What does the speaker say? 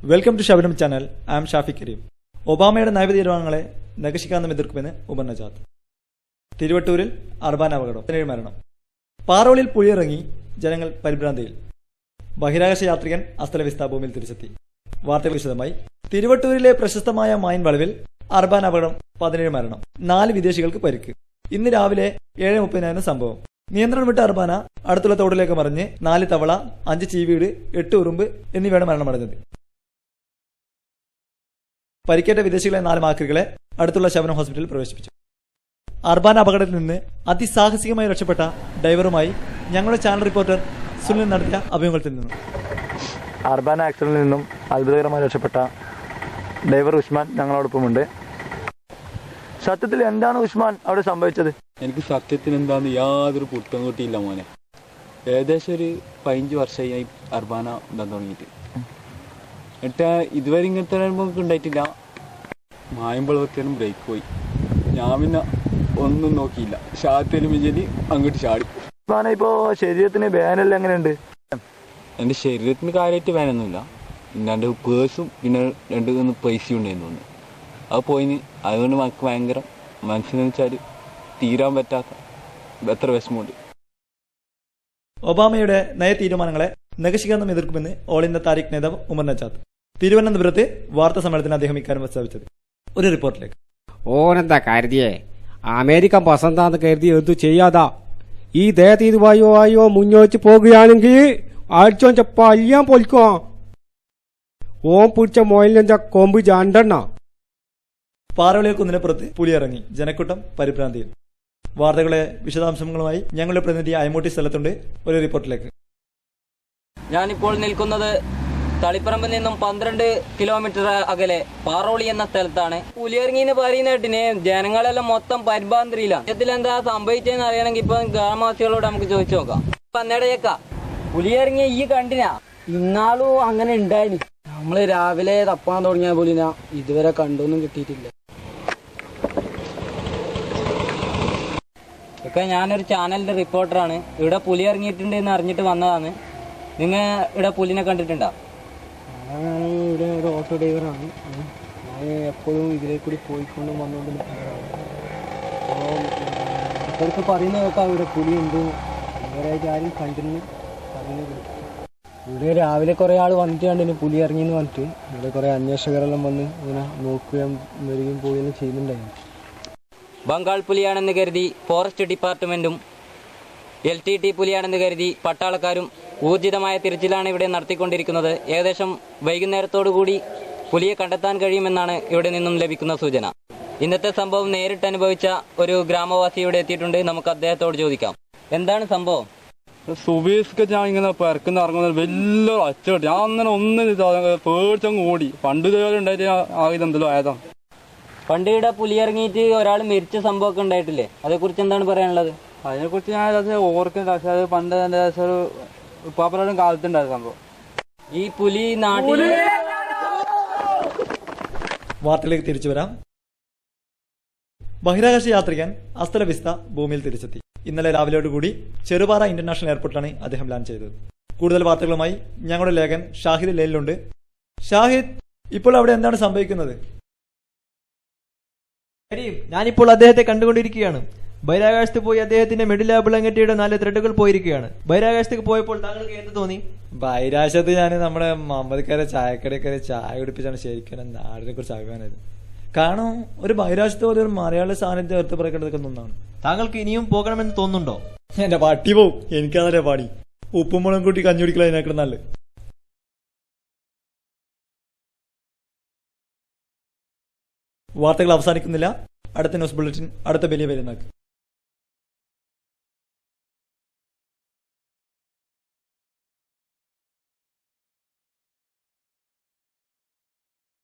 Welcome to Shabnam channel. I am Shafi Kareem. ഒബാമയുടെ നയതീരുമാനങ്ങളെ നഖശിക്കാനും എതിർക്കുമെന്ന് ഉമർ നജാത്ത്. തിരുവട്ടൂരിൽ അർബാൻ അപകടം, 17 മരണം. പാറോളിൽ പുഴിയിറങ്ങി ജനങ്ങൾ പരിഭ്രാന്തിയിൽ. ബഹിരാകാശ യാത്രികൻ അസ്തലവിസ്ത ഭൂമിയിൽ തിരിച്ചെത്തി. വാർത്തകൾ വിശദമായി. തിരുവട്ടൂരിലെ പ്രശസ്തമായ മൈൻ വളവിൽ അർബാൻ അപകടം, 17 മരണം, 4 വിദേശികൾക്ക് പരിക്ക്. ഇന്ന് രാവിലെ 7:30 സംഭവം. നിയന്ത്രണം വിട്ട അർബാന അടുത്തുള്ള തോടിലേക്ക് മറിഞ്ഞ് 4 തവള, 5 ചീവീട്, 8 ഉറുമ്പ് എന്നിവയാണ് മരണമടഞ്ഞത്. പരിക്കേറ്റ വിദേശികളെ 4 മാക്രികളെ അടുത്തുള്ള ശബനം ഹോസ്പിറ്റലിൽ പ്രവേശിപ്പിച്ചു. അർബാൻ അപകടത്തിൽ നിന്ന് അതിസാഹസികമായി രക്ഷപ്പെട്ട ഡ്രൈവറുമായി ഞങ്ങളുടെ ചാനൽ റിപ്പോർട്ടർ സുനിൽ നടത്തിയ അഭിമുഖത്തിൽ നിന്നും. അർബാൻ ആക്സിഡന്റിൽ നിന്നും അത്ഭുതകരമായി രക്ഷപ്പെട്ട ഡ്രൈവർ ഉസ്മാൻ ഞങ്ങളോടൊപ്പമുണ്ട്. സത്യത്തിൽ എന്താണ് ഉസ്മാൻ അവിടെ സംഭവിച്ചത്? എനിക്ക് സത്യത്തിന് എന്താന്ന് യാതൊരു പുറത്തും കിട്ടിയില്ല മോനെ. ഏകദേശം ഒരു 15 വർഷമായി അർബാന ഇടാൻ തുടങ്ങിയിട്ട്. എന്നിട്ട് ഇതുവരെ ഇങ്ങനത്തെ അനുഭവം ഉണ്ടായിട്ടില്ല. മായമ്പളവത്തേനും ബ്രേക്ക് പോയി. ഞാൻ പിന്നെ ഒന്നും നോക്കിയില്ല. ഷാത്തേലും വിജയന് അങ്ങോട്ട് ചാടി. ഉസ്മാനെ, ഇപ്പോൾ ശരീരത്തിന് വേനൽ എങ്ങനെയുണ്ട്? എൻ്റെ ശരീരത്തിന് കാര്യമായിട്ട് വേനൊന്നുമില്ല. പിന്നെ എൻ്റെ പേഴ്സും പിന്നെ 2 പൈസയും ഉണ്ടായിരുന്നു തോന്നുന്നു. അത് പോയിന്. അതുകൊണ്ട് നമുക്ക് ഭയങ്കര മനസ്സിനെന്ന് വെച്ചാൽ തീരാൻ പറ്റാത്ത എത്ര വിഷമമുണ്ട്. ഒബാമയുടെ നയ തീരുമാനങ്ങളെ നഖശിക്കാനും എതിർക്കുമെന്ന് ഓൾ ഇന്ത്യ താരിഖ് നേതാവ് ഉമർ നജാത്ത്. തിരുവനന്തപുരത്ത് വാർത്താ സമ്മേളനത്തിന് അദ്ദേഹം ഇക്കാര്യം പ്രസ്താവിച്ചത്. ഒരു റിപ്പോർട്ടിലേക്ക്. ഓനെന്താ കരുതിയേ? അമേരിക്കൻ പസന്താന്ന് കരുതി എന്തു ചെയ്യാതാ? ഈ തീരുവായോ മുന്നോട്ട് പോകുകയാണെങ്കിൽ ആഴ്ച പയ്യാൻ പൊലിക്കോ. ഓൻ പിടിച്ച മൊയിലിന്റെ കൊമ്പ് 2 പാറവളിയിൽ കുന്നിനപ്പുറത്ത് പുലിയിറങ്ങി ജനക്കൂട്ടം പരിഭ്രാന്തിയിൽ. വാർത്തകളെ വിശദാംശങ്ങളുമായി ഞങ്ങളുടെ പ്രതിനിധി അയമൂട്ടി സ്ഥലത്തുണ്ട്. ഒരു റിപ്പോർട്ടിലേക്ക്. ഞാനിപ്പോൾ നിൽക്കുന്നത് തളിപ്പറമ്പിൽ നിന്നും 12 കിലോമീറ്റർ അകലെ പാറോളി എന്ന സ്ഥലത്താണ്. പുലിയിറങ്ങിന്ന് പറയുന്നേട്ടിന് ജനങ്ങളെല്ലാം മൊത്തം പരിഭ്രാന്തിയിലാണ്. ഇതിലെന്താ സംഭവിച്ചതെന്ന് അറിയണമെങ്കിൽ ഇപ്പൊ ഗ്രാമവാസികളോട് നമുക്ക് ചോദിച്ചു നോക്കാം. പന്നടയേക്ക പുലിയിറങ്ങിയ ഈ കണ്ടിനാ? ഇന്നാളും അങ്ങനെ ഉണ്ടായിന്. നമ്മള് രാവിലെ തപ്പാൻ തുടങ്ങിയ പുലിന ഇതുവരെ കണ്ടൊന്നും കിട്ടിയിട്ടില്ല. ഒക്കെ ഞാനൊരു ചാനലിന്റെ റിപ്പോർട്ടറാണ്. ഇവിടെ പുലി ഇറങ്ങിയിട്ടുണ്ട് എന്ന് അറിഞ്ഞിട്ട് വന്നതാണ്. നിങ്ങൾ ഇവിടെ പുലിനെ കണ്ടിട്ടുണ്ടോ? ഇവിടെ ഒരു ഓട്ടോ ഡ്രൈവറാണ്. ഞാൻ എപ്പോഴും ഇതിലേ കൂടി പോയിക്കൊണ്ട് വന്നുകൊണ്ട് ഇപ്പോഴത്തെ പറയുന്ന കേൾക്കാം ഇവിടെ പുലി ഉണ്ട്. ഇവരായിട്ട് ആരും കണ്ടിരുന്നു പറയുന്നത്. ഇവിടെ രാവിലെ കുറെ ആൾ വന്നിട്ട് കണ്ടിന് പുലി ഇറങ്ങിയെന്ന് പറഞ്ഞിട്ട്. ഇവിടെ കുറെ അന്വേഷകരെല്ലാം വന്ന് ഇങ്ങനെ നോക്കുകയും വരികയും പോവുകയും ചെയ്യുന്നുണ്ടായിരുന്നു. ബംഗാൾ പുലിയാണെന്ന് കരുതി ഫോറസ്റ്റ് ഡിപ്പാർട്ട്മെന്റും LTT പുലിയാണെന്ന് കരുതി പട്ടാളക്കാരും ഊർജിതമായ തിരച്ചിലാണ് ഇവിടെ നടത്തിക്കൊണ്ടിരിക്കുന്നത്. ഏകദേശം വൈകുന്നേരത്തോടുകൂടി പുലിയെ കണ്ടെത്താൻ കഴിയുമെന്നാണ് ഇവിടെ നിന്നും ലഭിക്കുന്ന സൂചന. ഇന്നത്തെ സംഭവം നേരിട്ട് അനുഭവിച്ച ഒരു ഗ്രാമവാസി ഇവിടെ എത്തിയിട്ടുണ്ട്. നമുക്ക് അദ്ദേഹത്തോട് ചോദിക്കാം, എന്താണ് സംഭവം? സുബീസ്ക്ക് ഞാൻ ഇങ്ങനെ പിറക്കുന്ന ഇറങ്ങുന്ന വലിയ അച്ചോട്ട് ഞാൻ അങ്ങനെ ഒന്നും പേടിച്ചങ്ങ് ഓടി. പണ്ട് ഇതുപോലെ ഉണ്ടായിട്ട് ആകെ എന്തെല്ലോ ആയതാണ്. പണ്ട് ഇവിടെ പുലി ഇറങ്ങിയിട്ട് ഒരാൾ മരിച്ച സംഭവമൊക്കെ ഉണ്ടായിട്ടില്ലേ? അതേക്കുറിച്ച് എന്താണ് പറയാനുള്ളത്? അതിനെക്കുറിച്ച് ഞാൻ ഓർക്കുന്നുണ്ട്. പക്ഷെ അത് പണ്ട് എൻ്റെ ഒരു ഉപ്പാപ്പനും കാലത്തുണ്ടായ സംഭവം. ഈ പുലി നാട്ടിൽ. വാർത്തയിലേക്ക് തിരിച്ചു വരാം. ബഹിരാകാശ യാത്രികൻ അസ്തലവിസ്ത ഭൂമിയിൽ തിരിച്ചെത്തി. ഇന്നലെ രാവിലെയോടുകൂടി ചെറുപാറ ഇന്റർനാഷണൽ എയർപോർട്ടിലാണ് അദ്ദേഹം ലാൻഡ് ചെയ്തത്. കൂടുതൽ വാർത്തകളുമായി ഞങ്ങളുടെ ലേഖകൻ ഷാഹിദ് ലൈനിലുണ്ട്. ഷാഹിദ്, ഇപ്പോൾ അവിടെ എന്താണ് സംഭവിക്കുന്നത്? ഞാനിപ്പോൾ അദ്ദേഹത്തെ കണ്ടുകൊണ്ടിരിക്കുകയാണ്. ബഹിരാകാശത്ത് പോയി അദ്ദേഹത്തിന്റെ മെഡില ബുളങ്കറ്റിയുടെ 4 ത്രെഡുകൾ പോയിരിക്കുകയാണ്. ബഹിരാകാശത്തേക്ക് പോയപ്പോൾ താങ്കൾക്ക് എന്ത് തോന്നി? ബഹിരാകാശത്ത് ഞാൻ നമ്മുടെ മമ്മദിക്കാരെ ചായക്കടക്കാരെ ചായ കുടിപ്പിച്ചാണ് ശരിക്കും നാടിനെ കുറിച്ച് അഭിമാനം. കാരണം ഒരു ബഹിരാകാശത്ത് പോലെ ഒരു മലയാള സാന്നിധ്യം എടുത്ത് പറയേണ്ടതൊക്കെ ഒന്നാണ്. താങ്കൾക്ക് ഇനിയും പോകണമെന്ന് തോന്നുന്നുണ്ടോ? എന്റെ പട്ടി പോവും. എനിക്കതല്ലേ പാടി. ഉപ്പും മുളകും കൂട്ടി കഞ്ഞി കുടിക്കല അതിനേക്കാൾ നല്ലത്. വാർത്തകൾ അവസാനിക്കുന്നില്ല. അടുത്ത ന്യൂസ് ബുള്ളറ്റിൻ അടുത്ത വലിയ പേര് നോക്ക്.